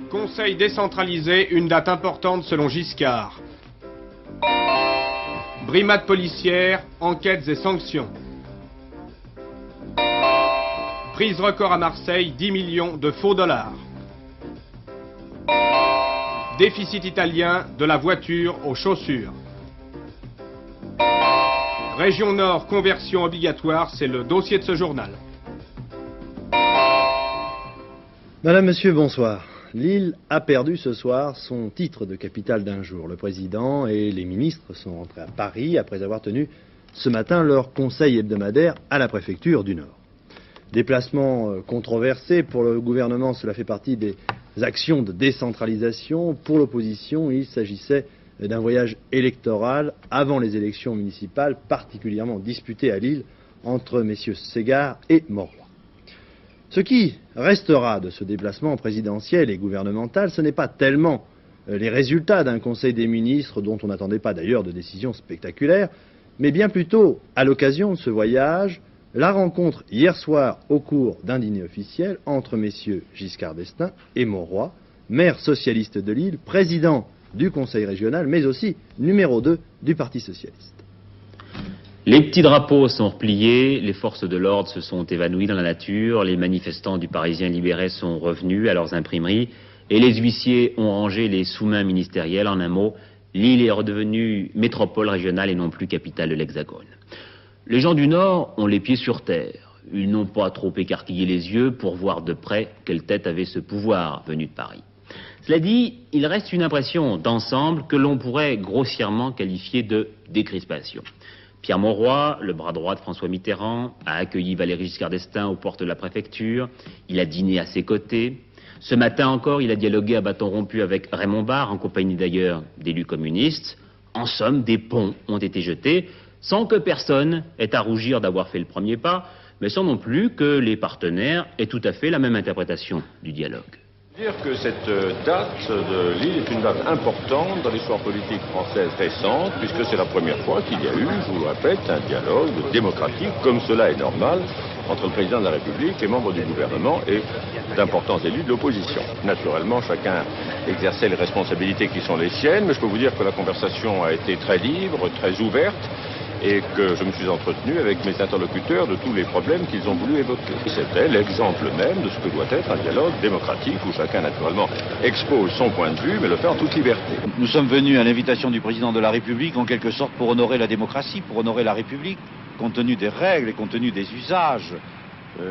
Conseil décentralisé, une date importante selon Giscard. Brimade policière, enquêtes et sanctions. Prise record à Marseille, 10 millions de faux dollars. Déficit italien, de la voiture aux chaussures. Région Nord, conversion obligatoire, c'est le dossier de ce journal. Madame, Monsieur, bonsoir. Lille a perdu ce soir son titre de capitale d'un jour. Le président et les ministres sont rentrés à Paris après avoir tenu ce matin leur conseil hebdomadaire à la préfecture du Nord. Déplacement controversé pour le gouvernement, cela fait partie des actions de décentralisation. Pour l'opposition, il s'agissait d'un voyage électoral avant les élections municipales particulièrement disputées à Lille entre messieurs Ségard et Mauroy. Ce qui restera de ce déplacement présidentiel et gouvernemental, ce n'est pas tellement les résultats d'un conseil des ministres dont on n'attendait pas d'ailleurs de décisions spectaculaires, mais bien plutôt, à l'occasion de ce voyage, la rencontre hier soir au cours d'un dîner officiel entre messieurs Giscard d'Estaing et Mauroy, maire socialiste de Lille, président du conseil régional, mais aussi numéro 2 du Parti socialiste. Les petits drapeaux sont repliés, les forces de l'ordre se sont évanouies dans la nature, les manifestants du Parisien libéré sont revenus à leurs imprimeries et les huissiers ont rangé les sous-mains ministériels. En un mot, Lille est redevenue métropole régionale et non plus capitale de l'Hexagone. Les gens du Nord ont les pieds sur terre. Ils n'ont pas trop écarquillé les yeux pour voir de près quelle tête avait ce pouvoir venu de Paris. Cela dit, il reste une impression d'ensemble que l'on pourrait grossièrement qualifier de décrispation. Pierre Mauroy, le bras droit de François Mitterrand, a accueilli Valéry Giscard d'Estaing aux portes de la préfecture. Il a dîné à ses côtés. Ce matin encore, il a dialogué à bâton rompu avec Raymond Barre, en compagnie d'ailleurs d'élus communistes. En somme, des ponts ont été jetés, sans que personne ait à rougir d'avoir fait le premier pas, mais sans non plus que les partenaires aient tout à fait la même interprétation du dialogue. Dire que cette date de Lille est une date importante dans l'histoire politique française récente, puisque c'est la première fois qu'il y a eu, je vous le répète, un dialogue démocratique, comme cela est normal, entre le président de la République, les membres du gouvernement et d'importants élus de l'opposition. Naturellement, chacun exerçait les responsabilités qui sont les siennes, mais je peux vous dire que la conversation a été très libre, très ouverte, et que je me suis entretenu avec mes interlocuteurs de tous les problèmes qu'ils ont voulu évoquer. C'était l'exemple même de ce que doit être un dialogue démocratique où chacun naturellement expose son point de vue mais le fait en toute liberté. Nous sommes venus à l'invitation du président de la République en quelque sorte pour honorer la démocratie, pour honorer la République, compte tenu des règles et compte tenu des usages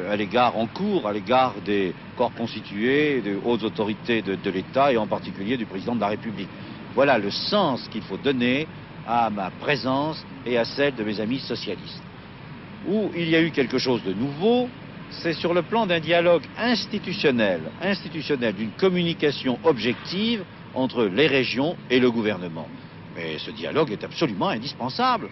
à l'égard en cours, à l'égard des corps constitués, des hautes autorités de l'État et en particulier du président de la République. Voilà le sens qu'il faut donner à ma présence et à celle de mes amis socialistes. Où il y a eu quelque chose de nouveau, c'est sur le plan d'un dialogue institutionnel, d'une communication objective entre les régions et le gouvernement. Mais ce dialogue est absolument indispensable.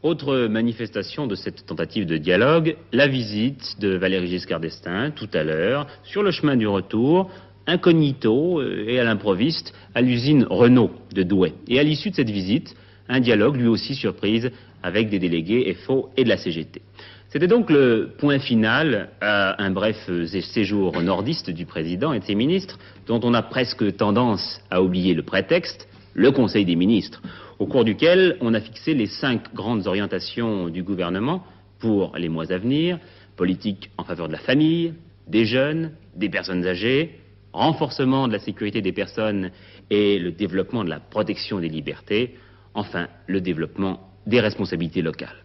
Autre manifestation de cette tentative de dialogue, la visite de Valéry Giscard d'Estaing tout à l'heure, sur le chemin du retour, incognito et à l'improviste, à l'usine Renault de Douai. Et à l'issue de cette visite, un dialogue, lui aussi surprise, avec des délégués FO et de la CGT. C'était donc le point final à un bref séjour nordiste du président et de ses ministres, dont on a presque tendance à oublier le prétexte, le Conseil des ministres, au cours duquel on a fixé les 5 grandes orientations du gouvernement pour les mois à venir: politique en faveur de la famille, des jeunes, des personnes âgées, renforcement de la sécurité des personnes et le développement de la protection des libertés, enfin, le développement des responsabilités locales.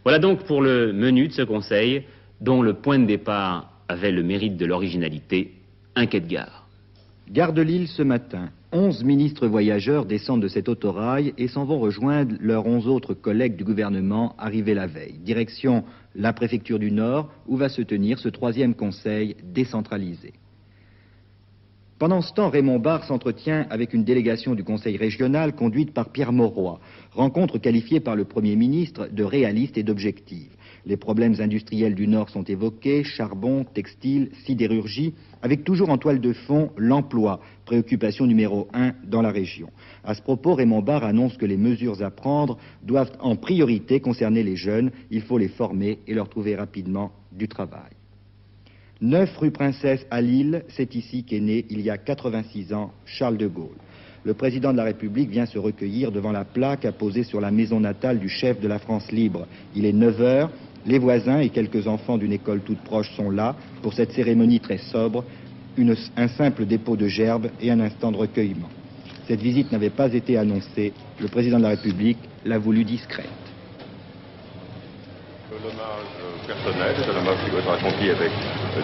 Voilà donc pour le menu de ce conseil, dont le point de départ avait le mérite de l'originalité, un quai de gare. Gare de Lille ce matin. 11 ministres voyageurs descendent de cet autorail et s'en vont rejoindre leurs 11 autres collègues du gouvernement arrivés la veille. Direction la préfecture du Nord, où va se tenir ce 3e conseil décentralisé. Pendant ce temps, Raymond Barre s'entretient avec une délégation du Conseil régional conduite par Pierre Mauroy. Rencontre qualifiée par le Premier ministre de réaliste et d'objective. Les problèmes industriels du Nord sont évoqués, charbon, textile, sidérurgie, avec toujours en toile de fond l'emploi, préoccupation numéro 1 dans la région. À ce propos, Raymond Barre annonce que les mesures à prendre doivent en priorité concerner les jeunes. Il faut les former et leur trouver rapidement du travail. 9 rue Princesse à Lille, c'est ici qu'est né, il y a 86 ans, Charles de Gaulle. Le président de la République vient se recueillir devant la plaque apposée sur la maison natale du chef de la France libre. Il est 9 heures, les voisins et quelques enfants d'une école toute proche sont là pour cette cérémonie très sobre, un simple dépôt de gerbes et un instant de recueillement. Cette visite n'avait pas été annoncée, le président de la République l'a voulu discrète. L'hommage personnel, c'est un hommage qui doit être accompli avec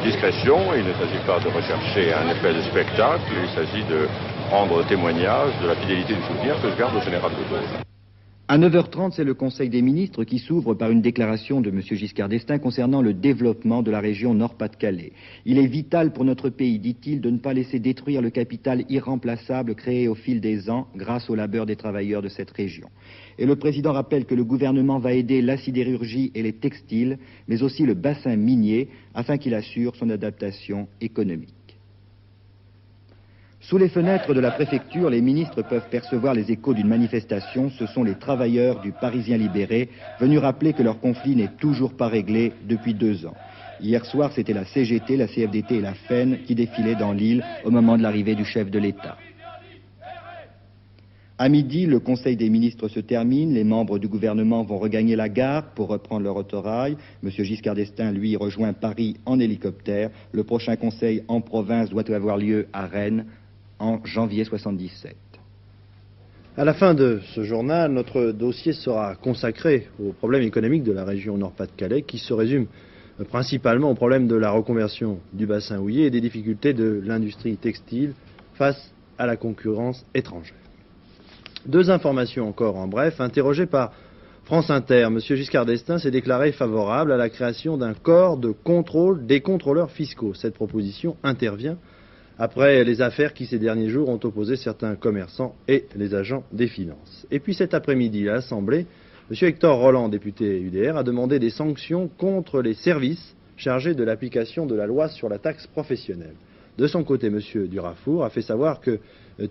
discrétion. Il ne s'agit pas de rechercher un effet de spectacle, il s'agit de rendre témoignage de la fidélité du souvenir que je garde au général de Gaulle. À 9h30, c'est le Conseil des ministres qui s'ouvre par une déclaration de M. Giscard d'Estaing concernant le développement de la région Nord-Pas-de-Calais. Il est vital pour notre pays, dit-il, de ne pas laisser détruire le capital irremplaçable créé au fil des ans grâce au labeur des travailleurs de cette région. Et le président rappelle que le gouvernement va aider la sidérurgie et les textiles, mais aussi le bassin minier, afin qu'il assure son adaptation économique. Sous les fenêtres de la préfecture, les ministres peuvent percevoir les échos d'une manifestation. Ce sont les travailleurs du Parisien libéré, venus rappeler que leur conflit n'est toujours pas réglé depuis 2 ans. Hier soir, c'était la CGT, la CFDT et la FEN qui défilaient dans l'île au moment de l'arrivée du chef de l'État. À midi, le Conseil des ministres se termine. Les membres du gouvernement vont regagner la gare pour reprendre leur autorail. M. Giscard d'Estaing, lui, rejoint Paris en hélicoptère. Le prochain conseil en province doit avoir lieu à Rennes en janvier 1977. À la fin de ce journal, notre dossier sera consacré aux problèmes économiques de la région Nord-Pas-de-Calais, qui se résument principalement au problème de la reconversion du bassin houiller et des difficultés de l'industrie textile face à la concurrence étrangère. 2 informations encore en bref. Interrogé par France Inter, M. Giscard d'Estaing s'est déclaré favorable à la création d'un corps de contrôle des contrôleurs fiscaux. Cette proposition intervient après les affaires qui ces derniers jours ont opposé certains commerçants et les agents des finances. Et puis cet après-midi, à l'Assemblée, M. Hector Roland, député UDR, a demandé des sanctions contre les services chargés de l'application de la loi sur la taxe professionnelle. De son côté, M. Durafour a fait savoir que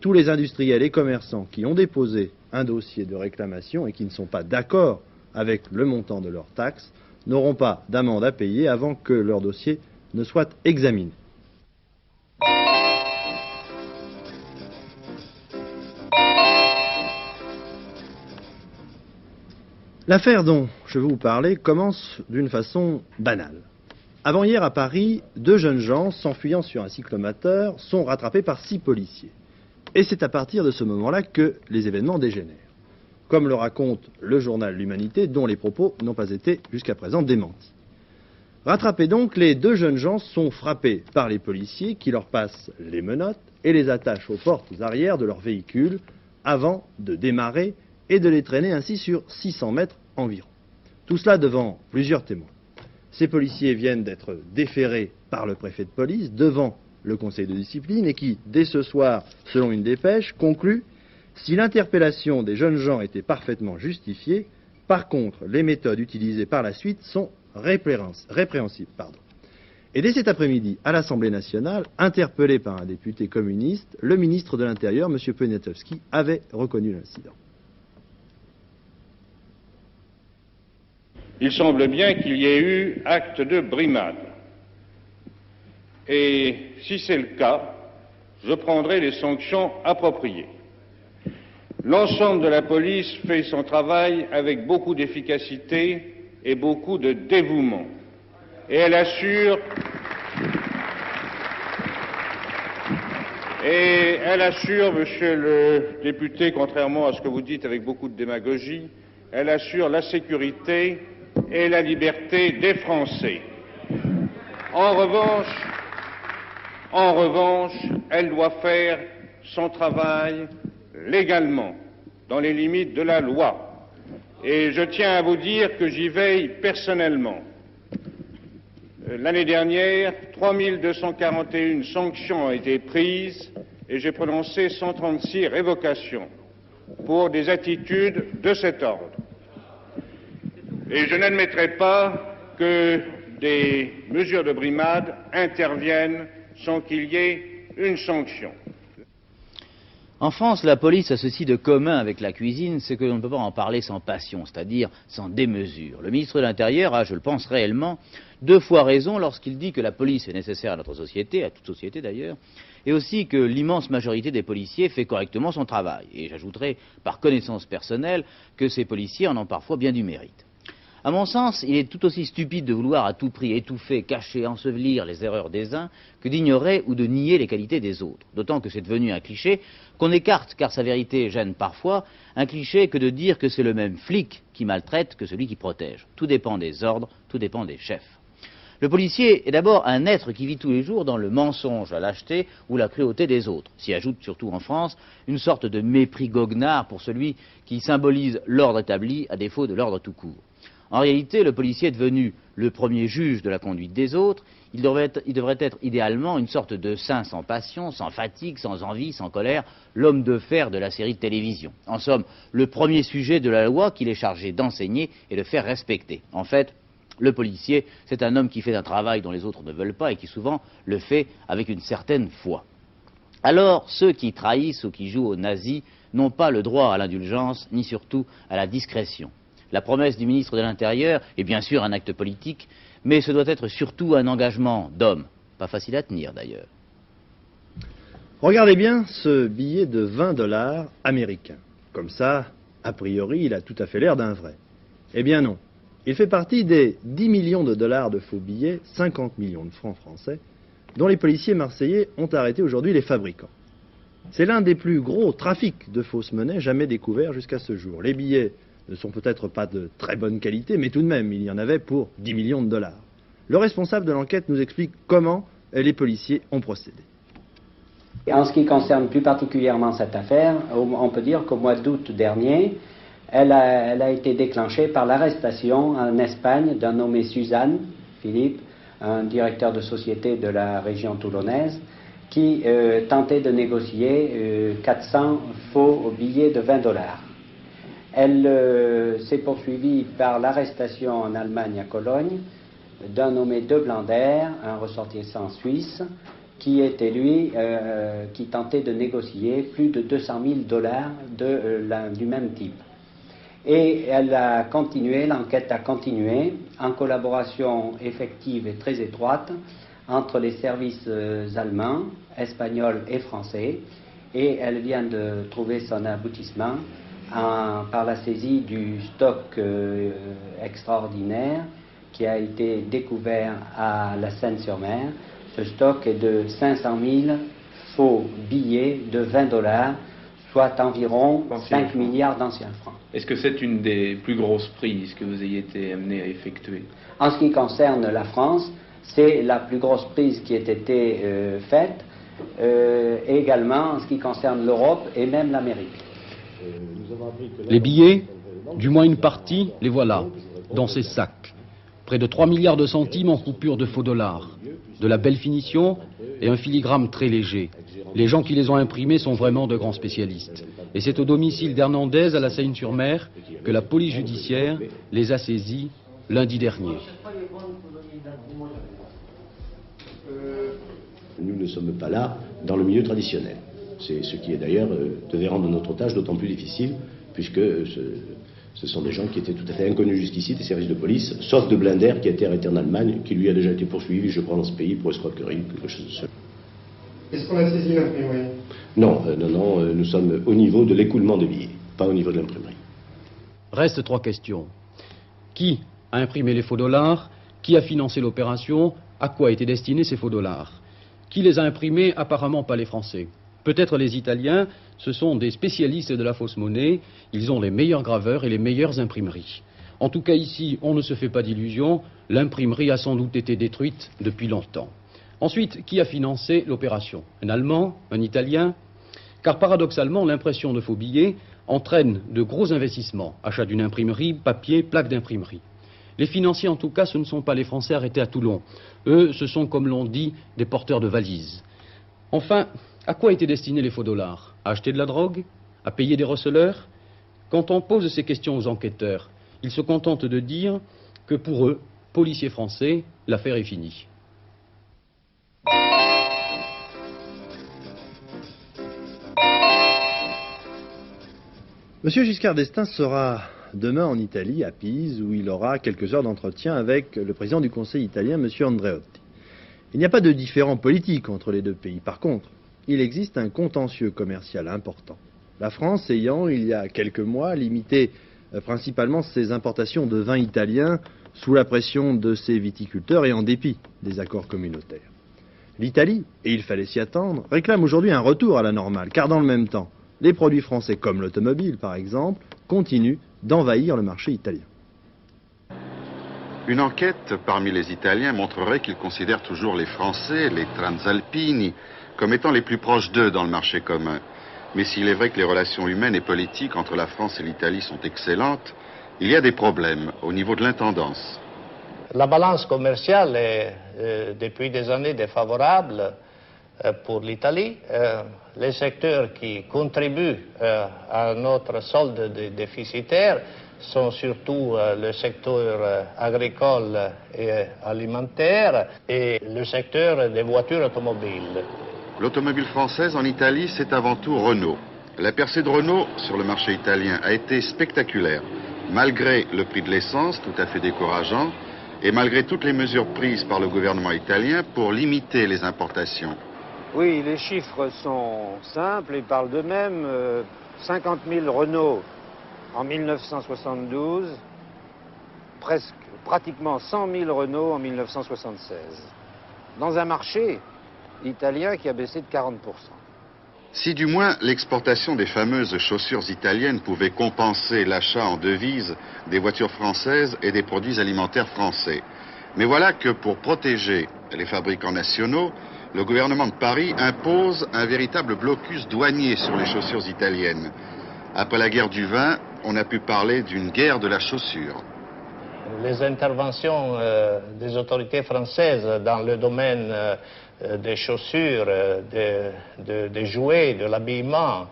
tous les industriels et commerçants qui ont déposé un dossier de réclamation et qui ne sont pas d'accord avec le montant de leur taxe n'auront pas d'amende à payer avant que leur dossier ne soit examiné. L'affaire dont je vais vous parler commence d'une façon banale. Avant-hier à Paris, 2 jeunes gens s'enfuyant sur un cyclomoteur sont rattrapés par 6 policiers. Et c'est à partir de ce moment-là que les événements dégénèrent. Comme le raconte le journal L'Humanité, dont les propos n'ont pas été jusqu'à présent démentis. Rattrapés donc, les 2 jeunes gens sont frappés par les policiers qui leur passent les menottes et les attachent aux portes arrière de leur véhicule avant de démarrer et de les traîner ainsi sur 600 mètres environ. Tout cela devant plusieurs témoins. Ces policiers viennent d'être déférés par le préfet de police devant le conseil de discipline et qui, dès ce soir, selon une dépêche, conclut « Si l'interpellation des jeunes gens était parfaitement justifiée, par contre, les méthodes utilisées par la suite sont répréhensibles. » Et dès cet après-midi, à l'Assemblée nationale, interpellé par un député communiste, le ministre de l'Intérieur, M. Poniatowski, avait reconnu l'incident. Il semble bien qu'il y ait eu acte de brimade. Et si c'est le cas, je prendrai les sanctions appropriées. L'ensemble de la police fait son travail avec beaucoup d'efficacité et beaucoup de dévouement. Et elle assure monsieur le député, contrairement à ce que vous dites avec beaucoup de démagogie, elle assure la sécurité et la liberté des Français. En revanche, elle doit faire son travail légalement, dans les limites de la loi. Et je tiens à vous dire que j'y veille personnellement. L'année dernière, 3241 sanctions ont été prises et j'ai prononcé 136 révocations pour des attitudes de cet ordre. Et je n'admettrai pas que des mesures de brimade interviennent sans qu'il y ait une sanction. En France, la police a ceci de commun avec la cuisine, c'est que l'on ne peut pas en parler sans passion, c'est-à-dire sans démesure. Le ministre de l'Intérieur a, je le pense réellement, 2 fois raison lorsqu'il dit que la police est nécessaire à notre société, à toute société d'ailleurs, et aussi que l'immense majorité des policiers fait correctement son travail. Et j'ajouterai, par connaissance personnelle, que ces policiers en ont parfois bien du mérite. À mon sens, il est tout aussi stupide de vouloir à tout prix étouffer, cacher, ensevelir les erreurs des uns que d'ignorer ou de nier les qualités des autres. D'autant que c'est devenu un cliché qu'on écarte, car sa vérité gêne parfois, un cliché que de dire que c'est le même flic qui maltraite que celui qui protège. Tout dépend des ordres, tout dépend des chefs. Le policier est d'abord un être qui vit tous les jours dans le mensonge, la lâcheté ou la cruauté des autres. S'y ajoute surtout en France une sorte de mépris goguenard pour celui qui symbolise l'ordre établi à défaut de l'ordre tout court. En réalité, le policier est devenu le premier juge de la conduite des autres. Il devrait être idéalement une sorte de saint sans passion, sans fatigue, sans envie, sans colère, l'homme de fer de la série de télévision. En somme, le premier sujet de la loi qu'il est chargé d'enseigner et de faire respecter. En fait, le policier, c'est un homme qui fait un travail dont les autres ne veulent pas et qui souvent le fait avec une certaine foi. Alors, ceux qui trahissent ou qui jouent aux nazis n'ont pas le droit à l'indulgence, ni surtout à la discrétion. La promesse du ministre de l'Intérieur est bien sûr un acte politique, mais ce doit être surtout un engagement d'homme. Pas facile à tenir d'ailleurs. Regardez bien ce billet de 20 $ américain. Comme ça, a priori, il a tout à fait l'air d'un vrai. Eh bien non. Il fait partie des 10 millions de dollars de faux billets, 50 millions de francs français, dont les policiers marseillais ont arrêté aujourd'hui les fabricants. C'est l'un des plus gros trafics de fausses monnaies jamais découverts jusqu'à ce jour. Les billets ne sont peut-être pas de très bonne qualité, mais tout de même, il y en avait pour 10 millions de dollars. Le responsable de l'enquête nous explique comment les policiers ont procédé. En ce qui concerne plus particulièrement cette affaire, on peut dire qu'au mois d'août dernier, elle a été déclenchée par l'arrestation en Espagne d'un nommé Suzanne Philippe, un directeur de société de la région toulonnaise, qui tentait de négocier 400 faux billets de 20 $. Elle s'est poursuivie par l'arrestation en Allemagne à Cologne d'un nommé De Blander, un ressortissant suisse, qui était lui, qui tentait de négocier plus de 200 000 $ du même type. Et elle a continué, l'enquête a continué, en collaboration effective et très étroite entre les services allemands, espagnols et français, et elle vient de trouver son aboutissement par la saisie du stock extraordinaire qui a été découvert à la Seine-sur-Mer. Ce stock est de 500 000 faux billets de 20 $, soit environ 5 milliards d'anciens francs. Est-ce que c'est une des plus grosses prises que vous ayez été amené à effectuer? En ce qui concerne la France, c'est la plus grosse prise qui ait été faite, et également en ce qui concerne l'Europe et même l'Amérique. Les billets, du moins une partie, les voilà, dans ces sacs. Près de 3 milliards de centimes en coupures de faux dollars. De la belle finition et un filigrane très léger. Les gens qui les ont imprimés sont vraiment de grands spécialistes. Et c'est au domicile d'Hernandez à la Seine-sur-Mer que la police judiciaire les a saisis lundi dernier. Nous ne sommes pas là dans le milieu traditionnel. C'est ce qui est d'ailleurs devait rendre notre tâche d'autant plus difficile, puisque ce sont des gens qui étaient tout à fait inconnus jusqu'ici des services de police, sauf De Blander qui a été arrêté en Allemagne, qui lui a déjà été poursuivi, je crois, dans ce pays pour escroquerie, quelque chose de ça. Est-ce qu'on a saisi l'imprimerie? Non, nous sommes au niveau de l'écoulement des billets, pas au niveau de l'imprimerie. Reste 3 questions. Qui a imprimé les faux dollars? Qui a financé l'opération? À quoi étaient destinés ces faux dollars? Qui les a imprimés? Apparemment pas les Français. Peut-être les Italiens, ce sont des spécialistes de la fausse monnaie, ils ont les meilleurs graveurs et les meilleures imprimeries. En tout cas ici, on ne se fait pas d'illusions, l'imprimerie a sans doute été détruite depuis longtemps. Ensuite, qui a financé l'opération? Un Allemand? Un Italien? Car paradoxalement, l'impression de faux billets entraîne de gros investissements, achat d'une imprimerie, papier, plaques d'imprimerie. Les financiers, en tout cas, ce ne sont pas les Français arrêtés à Toulon. Eux, ce sont, comme l'on dit, des porteurs de valises. Enfin, à quoi étaient destinés les faux dollars? À acheter de la drogue? À payer des receleurs? Quand on pose ces questions aux enquêteurs, ils se contentent de dire que pour eux, policiers français, l'affaire est finie. Monsieur Giscard d'Estaing sera demain en Italie, à Pise, où il aura quelques heures d'entretien avec le président du Conseil italien, monsieur Andreotti. Il n'y a pas de différend politique entre les deux pays. Par contre, il existe un contentieux commercial important. La France ayant, il y a quelques mois, limité principalement ses importations de vins italiens sous la pression de ses viticulteurs et en dépit des accords communautaires. L'Italie, et il fallait s'y attendre, réclame aujourd'hui un retour à la normale, car dans le même temps, les produits français comme l'automobile par exemple, continuent d'envahir le marché italien. Une enquête parmi les Italiens montrerait qu'ils considèrent toujours les Français, les Transalpini, comme étant les plus proches d'eux dans le marché commun. Mais s'il est vrai que les relations humaines et politiques entre la France et l'Italie sont excellentes, il y a des problèmes au niveau de l'intendance. La balance commerciale est depuis des années défavorable pour l'Italie. Les secteurs qui contribuent à notre solde déficitaire sont surtout le secteur agricole et alimentaire et le secteur des voitures automobiles. L'automobile française en Italie, c'est avant tout Renault. La percée de Renault sur le marché italien a été spectaculaire, malgré le prix de l'essence tout à fait décourageant et malgré toutes les mesures prises par le gouvernement italien pour limiter les importations. Oui, les chiffres sont simples et parlent d'eux-mêmes. 50 000 Renault en 1972, pratiquement 100 000 Renault en 1976. Dans un marché italien qui a baissé de 40%. Si du moins l'exportation des fameuses chaussures italiennes pouvait compenser l'achat en devises des voitures françaises et des produits alimentaires français. Mais voilà que pour protéger les fabricants nationaux, le gouvernement de Paris impose un véritable blocus douanier sur les chaussures italiennes. Après la guerre du vin, on a pu parler d'une guerre de la chaussure. Les interventions des autorités françaises dans le domaine des chaussures, des jouets, de l'habillement,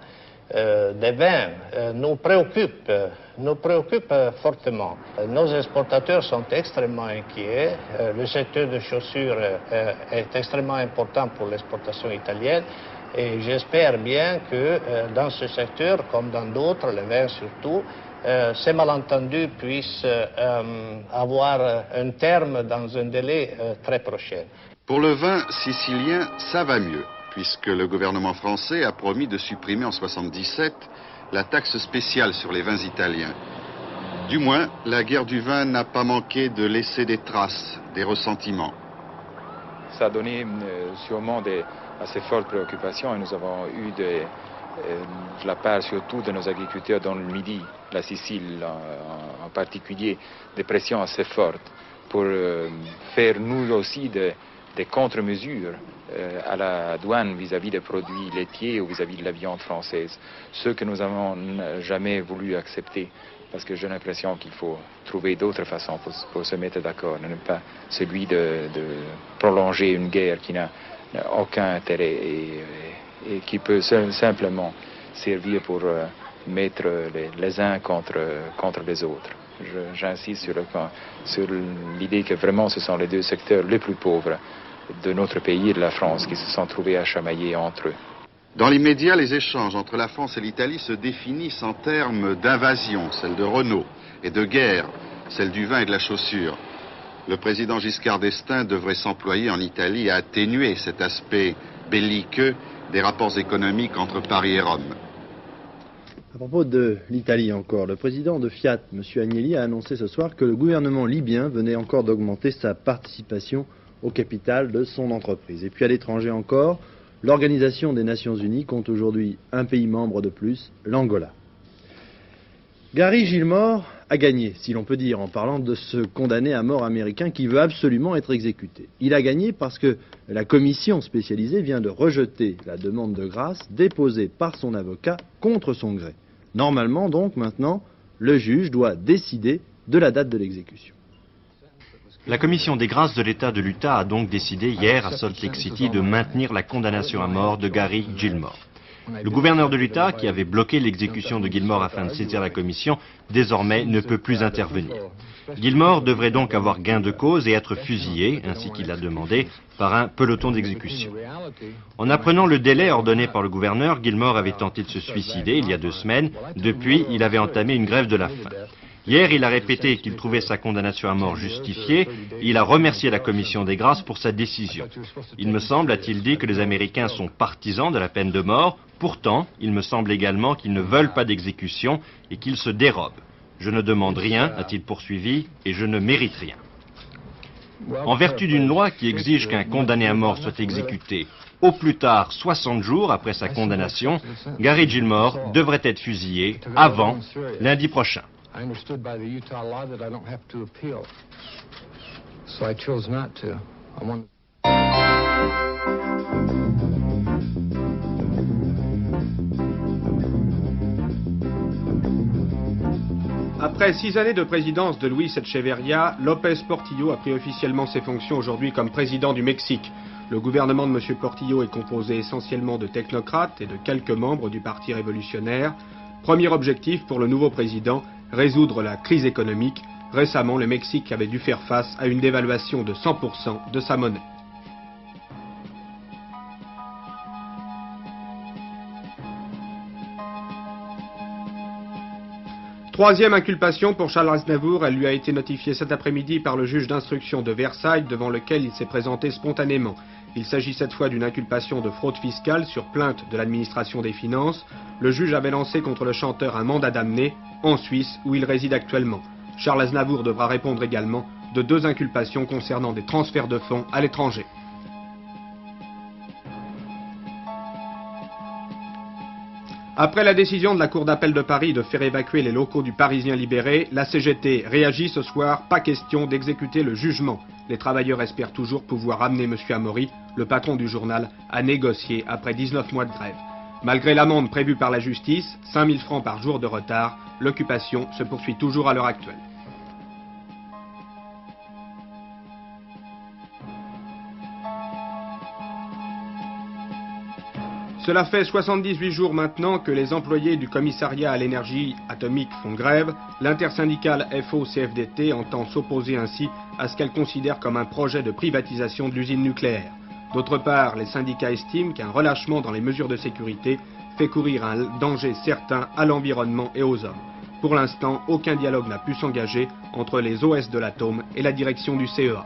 des vins, nous préoccupent fortement. Nos exportateurs sont extrêmement inquiets. Le secteur des chaussures est extrêmement important pour l'exportation italienne. Et j'espère bien que dans ce secteur, comme dans d'autres, les vins surtout, ces malentendus puissent avoir un terme dans un délai très prochain. Pour le vin sicilien, ça va mieux, puisque le gouvernement français a promis de supprimer en 1977 la taxe spéciale sur les vins italiens. Du moins, la guerre du vin n'a pas manqué de laisser des traces, des ressentiments. Ça a donné sûrement assez fortes préoccupations et nous avons eu de la part surtout de nos agriculteurs dans le Midi, la Sicile en particulier, des pressions assez fortes pour faire nous aussi des contre-mesures à la douane vis-à-vis des produits laitiers ou vis-à-vis de la viande française, ce que nous n'avons jamais voulu accepter. Parce que j'ai l'impression qu'il faut trouver d'autres façons pour se mettre d'accord, non pas celui de prolonger une guerre qui n'a aucun intérêt et qui peut simplement servir pour mettre les uns contre les autres. J'insiste sur l'idée que vraiment ce sont les deux secteurs les plus pauvres de notre pays et de la France qui se sont trouvés à chamailler entre eux. Dans l'immédiat, les échanges entre la France et l'Italie se définissent en termes d'invasion, celle de Renault, et de guerre, celle du vin et de la chaussure. Le président Giscard d'Estaing devrait s'employer en Italie à atténuer cet aspect belliqueux des rapports économiques entre Paris et Rome. À propos de l'Italie encore, le président de Fiat, M. Agnelli, a annoncé ce soir que le gouvernement libyen venait encore d'augmenter sa participation au capital de son entreprise. Et puis à l'étranger encore, l'Organisation des Nations Unies compte aujourd'hui un pays membre de plus, l'Angola. Gary Gilmore a gagné, si l'on peut dire, en parlant de ce condamné à mort américain qui veut absolument être exécuté. Il a gagné parce que la commission spécialisée vient de rejeter la demande de grâce déposée par son avocat contre son gré. Normalement, donc, maintenant, le juge doit décider de la date de l'exécution. La commission des grâces de l'État de l'Utah a donc décidé hier à Salt Lake City de maintenir la condamnation à mort de Gary Gilmore. Le gouverneur de l'État, qui avait bloqué l'exécution de Gilmore afin de saisir la commission, désormais ne peut plus intervenir. Gilmore devrait donc avoir gain de cause et être fusillé, ainsi qu'il l'a demandé, par un peloton d'exécution. En apprenant le délai ordonné par le gouverneur, Gilmore avait tenté de se suicider il y a 2 semaines. Depuis, il avait entamé une grève de la faim. Hier, il a répété qu'il trouvait sa condamnation à mort justifiée. Il a remercié la commission des grâces pour sa décision. Il me semble, a-t-il dit, que les Américains sont partisans de la peine de mort. Pourtant, il me semble également qu'ils ne veulent pas d'exécution et qu'ils se dérobent. Je ne demande rien, a-t-il poursuivi, et je ne mérite rien. En vertu d'une loi qui exige qu'un condamné à mort soit exécuté au plus tard 60 jours après sa condamnation, Gary Gilmore devrait être fusillé avant lundi prochain. I understood by the Utah law that I don't have to appeal. So I chose not to. Après 6 années de présidence de Luis Echeverría, López Portillo a pris officiellement ses fonctions aujourd'hui comme président du Mexique. Le gouvernement de M. Portillo est composé essentiellement de technocrates et de quelques membres du Parti révolutionnaire. Premier objectif pour le nouveau président, résoudre la crise économique. Récemment, le Mexique avait dû faire face à une dévaluation de 100% de sa monnaie. Troisième inculpation pour Charles Aznavour, elle lui a été notifiée cet après-midi par le juge d'instruction de Versailles devant lequel il s'est présenté spontanément. Il s'agit cette fois d'une inculpation de fraude fiscale sur plainte de l'administration des finances. Le juge avait lancé contre le chanteur un mandat d'amener en Suisse où il réside actuellement. Charles Aznavour devra répondre également de 2 inculpations concernant des transferts de fonds à l'étranger. Après la décision de la Cour d'appel de Paris de faire évacuer les locaux du Parisien libéré, la CGT réagit ce soir, pas question d'exécuter le jugement. Les travailleurs espèrent toujours pouvoir amener M. Amaury, le patron du journal, à négocier après 19 mois de grève. Malgré l'amende prévue par la justice, 5 000 francs par jour de retard, l'occupation se poursuit toujours à l'heure actuelle. Cela fait 78 jours maintenant que les employés du commissariat à l'énergie atomique font grève. L'intersyndicale FO-CFDT entend s'opposer ainsi à ce qu'elle considère comme un projet de privatisation de l'usine nucléaire. D'autre part, les syndicats estiment qu'un relâchement dans les mesures de sécurité fait courir un danger certain à l'environnement et aux hommes. Pour l'instant, aucun dialogue n'a pu s'engager entre les OS de l'atome et la direction du CEA.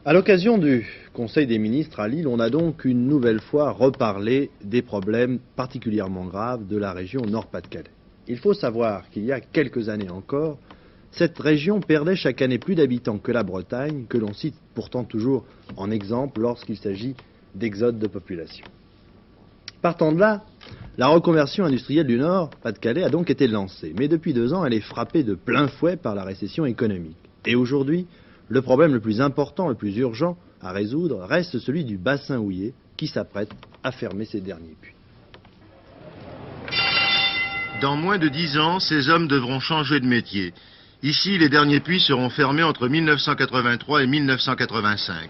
À l'occasion du Conseil des ministres à Lille, on a donc une nouvelle fois reparlé des problèmes particulièrement graves de la région Nord-Pas-de-Calais. Il faut savoir qu'il y a quelques années encore, cette région perdait chaque année plus d'habitants que la Bretagne, que l'on cite pourtant toujours en exemple lorsqu'il s'agit d'exode de population. Partant de là, la reconversion industrielle du Nord-Pas-de-Calais a donc été lancée, mais depuis 2 ans, elle est frappée de plein fouet par la récession économique. Et aujourd'hui, le problème le plus important, le plus urgent à résoudre reste celui du bassin houiller qui s'apprête à fermer ses derniers puits. Dans moins de 10 ans, ces hommes devront changer de métier. Ici, les derniers puits seront fermés entre 1983 et 1985.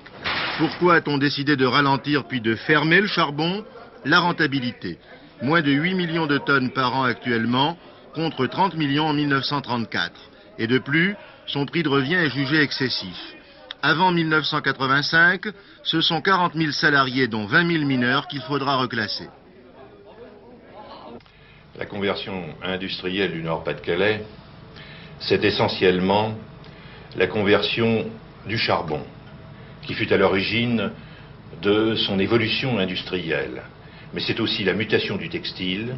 Pourquoi a-t-on décidé de ralentir puis de fermer le charbon? La rentabilité. Moins de 8 millions de tonnes par an actuellement, contre 30 millions en 1934. Et de plus, son prix de revient est jugé excessif. Avant 1985, ce sont 40 000 salariés, dont 20 000 mineurs, qu'il faudra reclasser. La conversion industrielle du Nord-Pas-de-Calais, c'est essentiellement la conversion du charbon, qui fut à l'origine de son évolution industrielle. Mais c'est aussi la mutation du textile,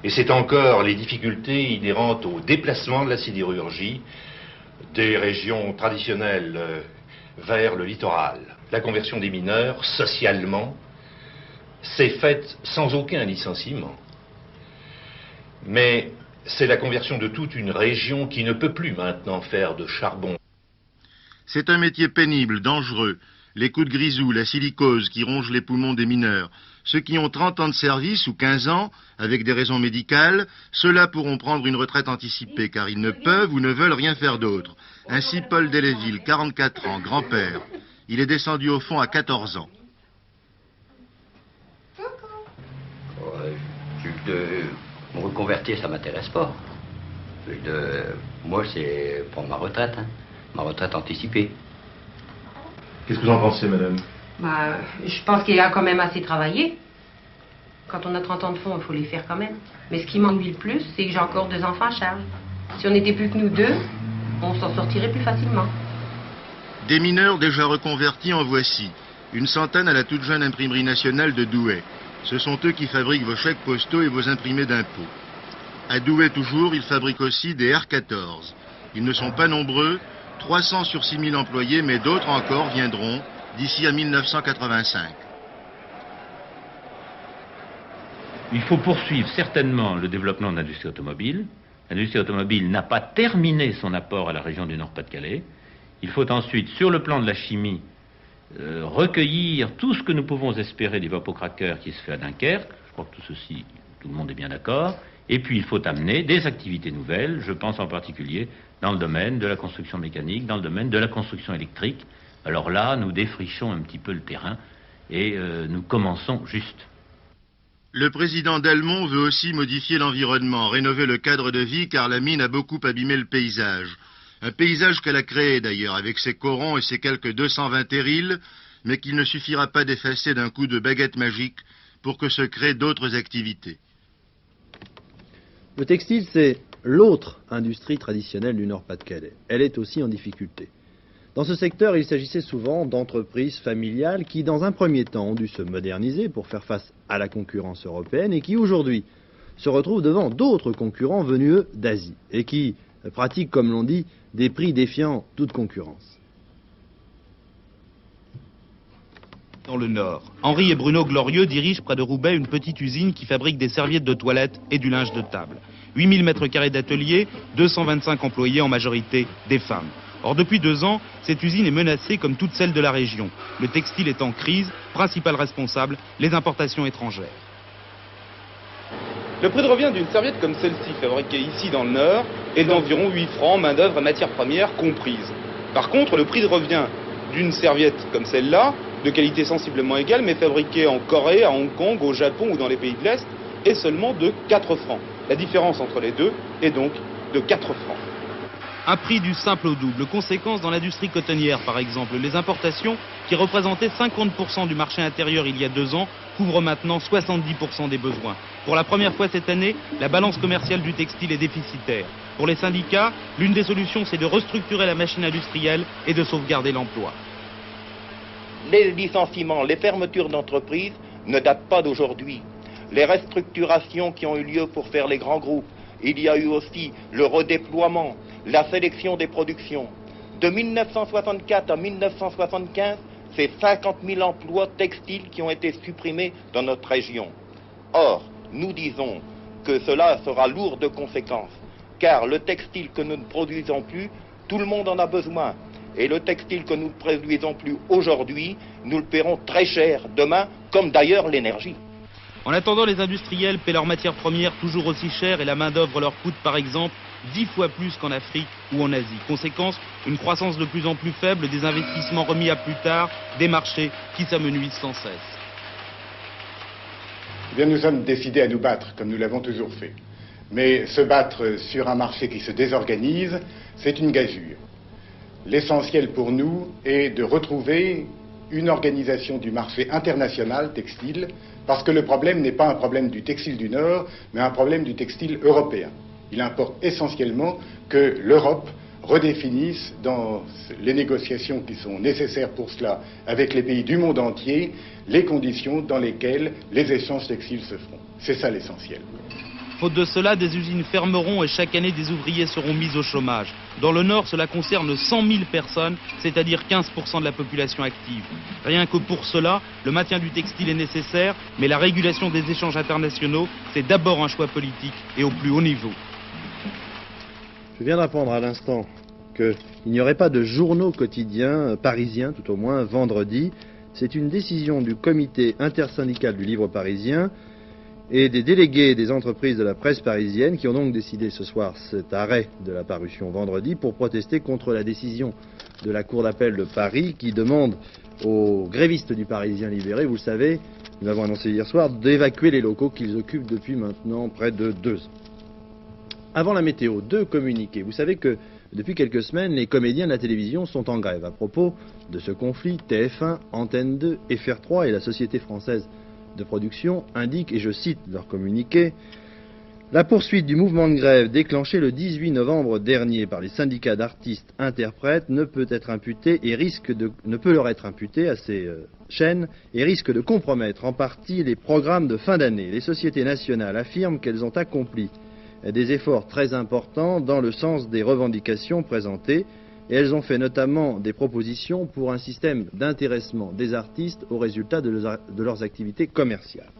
et c'est encore les difficultés inhérentes au déplacement de la sidérurgie des régions traditionnelles vers le littoral. La conversion des mineurs, socialement, s'est faite sans aucun licenciement. Mais c'est la conversion de toute une région qui ne peut plus maintenant faire de charbon. C'est un métier pénible, dangereux. Les coups de grisou, la silicose qui ronge les poumons des mineurs. Ceux qui ont 30 ans de service ou 15 ans, avec des raisons médicales, ceux-là pourront prendre une retraite anticipée car ils ne peuvent ou ne veulent rien faire d'autre. Ainsi Paul Deléville, 44 ans, grand-père. Il est descendu au fond à 14 ans. me reconvertir, ça m'intéresse pas. Moi, c'est prendre ma retraite, ma retraite anticipée. Qu'est-ce que vous en pensez, madame? Je pense qu'il a quand même assez travaillé. Quand on a 30 ans de fonds, il faut les faire quand même. Mais ce qui m'ennuie le plus, c'est que j'ai encore 2 enfants à charge. Si on n'était plus que nous 2, on s'en sortirait plus facilement. Des mineurs déjà reconvertis en voici. Une centaine à la toute jeune imprimerie nationale de Douai. Ce sont eux qui fabriquent vos chèques postaux et vos imprimés d'impôts. À Douai toujours, ils fabriquent aussi des R14. Ils ne sont pas nombreux, 300 sur 6000 employés, mais d'autres encore viendront d'ici à 1985. Il faut poursuivre certainement le développement de l'industrie automobile. L'industrie automobile n'a pas terminé son apport à la région du Nord-Pas-de-Calais. Il faut ensuite, sur le plan de la chimie, recueillir tout ce que nous pouvons espérer des vapocraqueurs qui se fait à Dunkerque. Je crois que tout ceci, tout le monde est bien d'accord. Et puis il faut amener des activités nouvelles, je pense en particulier dans le domaine de la construction mécanique, dans le domaine de la construction électrique. Alors là, nous défrichons un petit peu le terrain et nous commençons juste. Le président Delmont veut aussi modifier l'environnement, rénover le cadre de vie car la mine a beaucoup abîmé le paysage. Un paysage qu'elle a créé d'ailleurs avec ses corons et ses quelques 220 terrils, mais qu'il ne suffira pas d'effacer d'un coup de baguette magique pour que se créent d'autres activités. Le textile, c'est l'autre industrie traditionnelle du Nord-Pas-de-Calais. Elle est aussi en difficulté. Dans ce secteur, il s'agissait souvent d'entreprises familiales qui, dans un premier temps, ont dû se moderniser pour faire face à la concurrence européenne et qui, aujourd'hui, se retrouvent devant d'autres concurrents venus, eux, d'Asie et qui pratiquent, comme l'on dit, des prix défiant toute concurrence. Dans le Nord, Henri et Bruno Glorieux dirigent près de Roubaix une petite usine qui fabrique des serviettes de toilette et du linge de table. 8000 m² d'atelier, 225 employés, en majorité des femmes. Or, depuis 2 ans, cette usine est menacée comme toutes celles de la région. Le textile est en crise, principal responsable, les importations étrangères. Le prix de revient d'une serviette comme celle-ci, fabriquée ici dans le Nord, est d'environ 8 francs, main-d'œuvre et matières premières comprises. Par contre, le prix de revient d'une serviette comme celle-là, de qualité sensiblement égale, mais fabriquée en Corée, à Hong Kong, au Japon ou dans les pays de l'Est, est seulement de 4 francs. La différence entre les deux est donc de 4 francs. Un prix du simple au double. Conséquence dans l'industrie cotonnière, par exemple. Les importations, qui représentaient 50% du marché intérieur il y a 2 ans, couvrent maintenant 70% des besoins. Pour la première fois cette année, la balance commerciale du textile est déficitaire. Pour les syndicats, l'une des solutions, c'est de restructurer la machine industrielle et de sauvegarder l'emploi. Les licenciements, les fermetures d'entreprises ne datent pas d'aujourd'hui. Les restructurations qui ont eu lieu pour faire les grands groupes, il y a eu aussi le redéploiement, la sélection des productions. De 1964 à 1975, c'est 50 000 emplois textiles qui ont été supprimés dans notre région. Or, nous disons que cela sera lourd de conséquences, car le textile que nous ne produisons plus, tout le monde en a besoin. Et le textile que nous ne produisons plus aujourd'hui, nous le paierons très cher demain, comme d'ailleurs l'énergie. En attendant, les industriels paient leurs matières premières toujours aussi chères et la main-d'œuvre leur coûte par exemple 10 fois plus qu'en Afrique ou en Asie. Conséquence, une croissance de plus en plus faible, des investissements remis à plus tard, des marchés qui s'amenuisent sans cesse. Eh bien, nous sommes décidés à nous battre, comme nous l'avons toujours fait. Mais se battre sur un marché qui se désorganise, c'est une gageure. L'essentiel pour nous est de retrouver une organisation du marché international textile, parce que le problème n'est pas un problème du textile du Nord, mais un problème du textile européen. Il importe essentiellement que l'Europe redéfinisse dans les négociations qui sont nécessaires pour cela avec les pays du monde entier, les conditions dans lesquelles les échanges textiles se feront. C'est ça l'essentiel. Faute de cela, des usines fermeront et chaque année des ouvriers seront mis au chômage. Dans le Nord, cela concerne 100 000 personnes, c'est-à-dire 15% de la population active. Rien que pour cela, le maintien du textile est nécessaire, mais la régulation des échanges internationaux, c'est d'abord un choix politique et au plus haut niveau. Je viens d'apprendre à l'instant qu'il n'y aurait pas de journaux quotidiens parisiens, tout au moins vendredi. C'est une décision du comité intersyndical du livre parisien et des délégués des entreprises de la presse parisienne qui ont donc décidé ce soir cet arrêt de la parution vendredi pour protester contre la décision de la Cour d'appel de Paris qui demande aux grévistes du Parisien libéré, vous le savez, nous l'avons annoncé hier soir, d'évacuer les locaux qu'ils occupent depuis maintenant près de 2 ans. Avant la météo, 2 communiqués. Vous savez que depuis quelques semaines, les comédiens de la télévision sont en grève. À propos de ce conflit, TF1, Antenne 2, FR3 et la Société française de production indiquent, et je cite leur communiqué, « La poursuite du mouvement de grève déclenché le 18 novembre dernier par les syndicats d'artistes-interprètes ne peut leur être imputée à ces chaînes et risque de compromettre en partie les programmes de fin d'année. Les sociétés nationales affirment qu'elles ont accompli des efforts très importants dans le sens des revendications présentées et elles ont fait notamment des propositions pour un système d'intéressement des artistes aux résultats de leurs activités commerciales.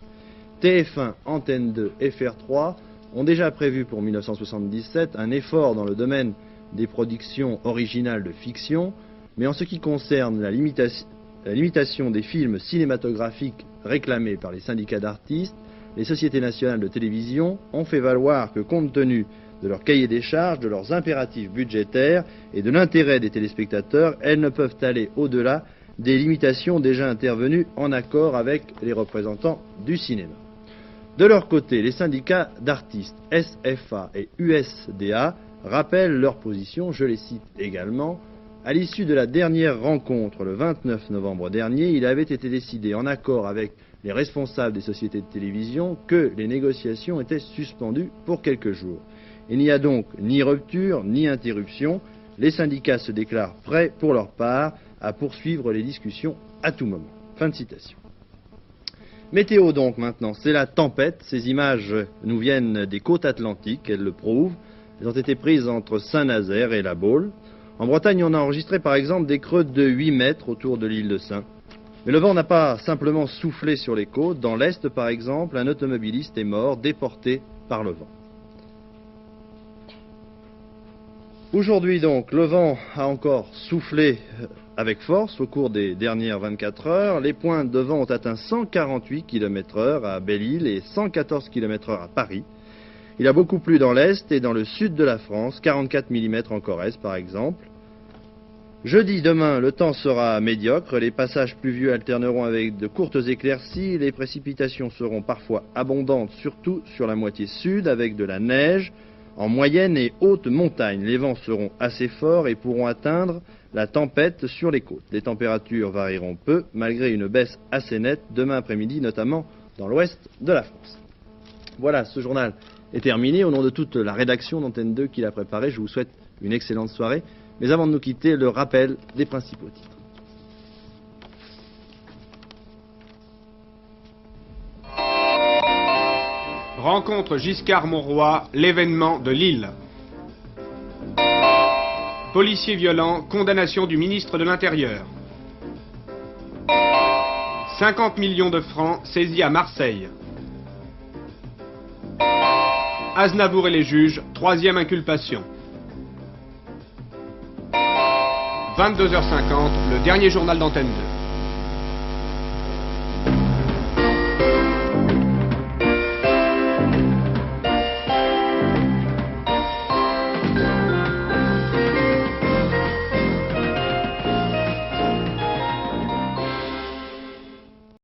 TF1, Antenne 2, FR3 ont déjà prévu pour 1977 un effort dans le domaine des productions originales de fiction, mais en ce qui concerne la limitation des films cinématographiques réclamés par les syndicats d'artistes, les sociétés nationales de télévision ont fait valoir que, compte tenu de leur cahier des charges, de leurs impératifs budgétaires et de l'intérêt des téléspectateurs, elles ne peuvent aller au-delà des limitations déjà intervenues en accord avec les représentants du cinéma. De leur côté, les syndicats d'artistes SFA et USDA rappellent leur position, je les cite également. À l'issue de la dernière rencontre, le 29 novembre dernier, il avait été décidé, en accord avec les responsables des sociétés de télévision, que les négociations étaient suspendues pour quelques jours. Il n'y a donc ni rupture ni interruption. Les syndicats se déclarent prêts, pour leur part, à poursuivre les discussions à tout moment. Fin de citation. Météo donc maintenant, c'est la tempête. Ces images nous viennent des côtes atlantiques, elles le prouvent. Elles ont été prises entre Saint-Nazaire et La Baule. En Bretagne, on a enregistré par exemple des creux de 8 mètres autour de l'île de Saint. Mais le vent n'a pas simplement soufflé sur les côtes. Dans l'Est, par exemple, un automobiliste est mort, déporté par le vent. Aujourd'hui donc, le vent a encore soufflé avec force au cours des dernières 24 heures. Les pointes de vent ont atteint 148 km/h à Belle-Île et 114 km/h à Paris. Il a beaucoup plu dans l'Est et dans le sud de la France, 44 mm en Corrèze par exemple. Jeudi, demain, le temps sera médiocre, les passages pluvieux alterneront avec de courtes éclaircies, les précipitations seront parfois abondantes, surtout sur la moitié sud, avec de la neige en moyenne et haute montagne. Les vents seront assez forts et pourront atteindre la tempête sur les côtes. Les températures varieront peu, malgré une baisse assez nette demain après-midi, notamment dans l'ouest de la France. Voilà, ce journal est terminé. Au nom de toute la rédaction d'Antenne 2 qui l'a préparé, je vous souhaite une excellente soirée. Mais avant de nous quitter, le rappel des principaux titres. Rencontre Giscard-Monroy, l'événement de Lille. Policiers violents, condamnation du ministre de l'Intérieur. 50 millions de francs saisis à Marseille. Aznavour et les juges, 3e inculpation. 22h50, le dernier journal d'Antenne 2.